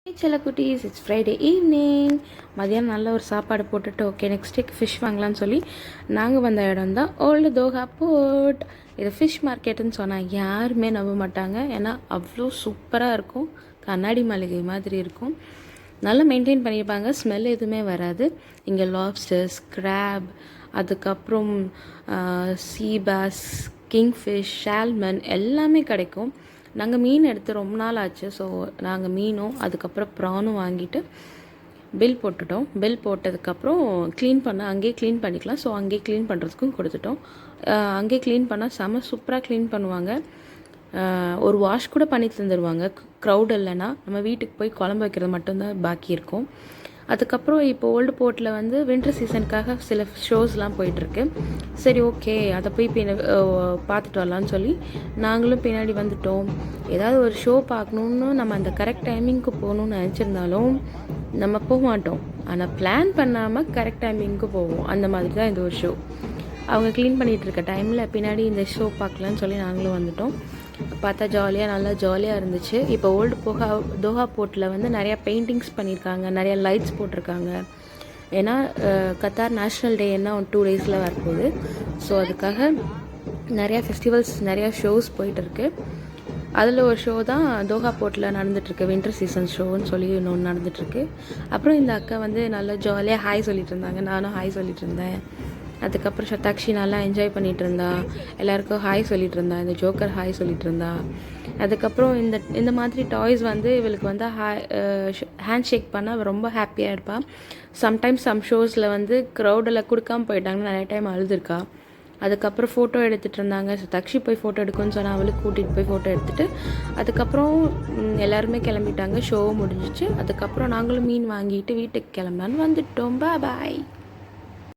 Hey Chalakutis, it's Friday evening. மதியானம் நல்ல ஒரு சாப்பாடு போட்டுட்டு ஓகே நெக்ஸ்ட் டேக்கு ஃபிஷ் வாங்கலாம்னு சொல்லி நாங்கள் வந்த இடம் தான் ஓல்டு தோஹா போர்ட். இது ஃபிஷ் மார்க்கெட்டுன்னு சொன்னால் யாருமே நம்ப மாட்டாங்க. ஏன்னா அவ்வளோ சூப்பராக இருக்கும், கண்ணாடி மாளிகை மாதிரி இருக்கும். நல்லா மெயின்டைன் பண்ணியிருப்பாங்க, ஸ்மெல் எதுவுமே வராது. இங்கே லாப்ஸ்டர்ஸ், கிராப், அதுக்கப்புறம் சீபாஸ், கிங்ஃபிஷ், சால்மன் எல்லாமே கிடைக்கும். நாங்கள் மீன் எடுத்து ரொம்ப நாள் ஆச்சு. ஸோ நாங்கள் மீனும் அதுக்கப்புறம் ப்ரானும் வாங்கிட்டு பில் போட்டுட்டோம். பில் போட்டதுக்கப்புறம் க்ளீன் பண்ண அங்கேயே க்ளீன் பண்ணிக்கலாம். ஸோ அங்கேயே க்ளீன் பண்ணுறதுக்கும் கொடுத்துட்டோம். அங்கேயே க்ளீன் பண்ணால் செம சூப்பராக க்ளீன் பண்ணுவாங்க. ஒரு வாஷ் கூட பண்ணி தந்துடுவாங்க. க்ரௌட் இல்லைன்னா நம்ம வீட்டுக்கு போய் குழம்பு வைக்கிறது மட்டும்தான் பாக்கி இருக்கும். அதுக்கப்புறம் இப்போ ஓல்டு போர்ட்டில் வந்து வின்டர் சீசனுக்காக சில ஷோஸ்லாம் போயிட்டுருக்கு. சரி ஓகே அதை போய் பார்த்துட்டு வரலான்னு சொல்லி நாங்களும் பின்னாடி வந்துட்டோம். ஏதாவது ஒரு ஷோ பார்க்கணுன்னு நம்ம அந்த கரெக்ட் டைமிங்க்கு போகணுன்னு நினச்சிருந்தாலும் நம்ம போக மாட்டோம். ஆனால் பிளான் பண்ணாமல் கரெக்ட் டைமிங்க்கு போவோம். அந்த மாதிரி தான் இந்த ஒரு ஷோ. அவங்க க்ளீன் பண்ணிகிட்டு இருக்க டைமில் பின்னாடி இந்த ஷோ பார்க்கலான்னு சொல்லி நாங்களும் வந்துட்டோம். பார்த்தா நல்லா ஜாலியாக இருந்துச்சு. இப்போ ஓல்டு தோஹா போர்ட்டில் வந்து நிறையா பெயிண்டிங்ஸ் பண்ணியிருக்காங்க, நிறையா லைட்ஸ் போட்டிருக்காங்க. ஏன்னா கத்தார் நேஷ்னல் டே என்ன 2 டேஸில் வரப்போகுது. ஸோ அதுக்காக நிறையா ஃபெஸ்டிவல்ஸ், நிறையா ஷோஸ் போயிட்டுருக்கு. அதில் ஒரு ஷோ தான் தோஹா போர்ட்டில் நடந்துகிட்ருக்கு, வின்டர் சீசன் ஷோன்னு சொல்லி இன்னொன்று நடந்துகிட்ருக்கு. அப்புறம் இந்த அக்கா வந்து நல்லா ஜாலியாக ஹாய் சொல்லிட்டு இருந்தாங்க, நானும் ஹாய் சொல்லிட்டு இருந்தேன். அதுக்கப்புறம் சத்தாக்ஷி நல்லா என்ஜாய் பண்ணிகிட்டு இருந்தா, எல்லாருக்கும் ஹாய் சொல்லிகிட்டு இருந்தா, இந்த ஜோக்கர் ஹாய் சொல்லிகிட்டு இருந்தா. அதுக்கப்புறம் இந்த மாதிரி டாய்ஸ் வந்து இவளுக்கு வந்து ஹேண்ட் ஷேக் பண்ணால் ரொம்ப ஹாப்பியாக இருப்பாள். சம்டைம்ஸ் சம் ஷோஸில் வந்து க்ரௌடில் கொடுக்காமல் போயிட்டாங்கன்னு நிறைய டைம் அழுதுருக்கா. அதுக்கப்புறம் ஃபோட்டோ எடுத்துகிட்டு இருந்தாங்க. சத்தாக்ஷி போய் ஃபோட்டோ எடுக்குன்னு சொன்னால் அவளுக்கு கூட்டிகிட்டு போய் ஃபோட்டோ எடுத்துகிட்டு அதுக்கப்புறம் எல்லாருமே கிளம்பிட்டாங்க. ஷோ முடிஞ்சிச்சு. அதுக்கப்புறம் நாங்களும் மீன் வாங்கிட்டு வீட்டுக்கு கிளம்பலான்னு வந்துட்டோம். பாய்.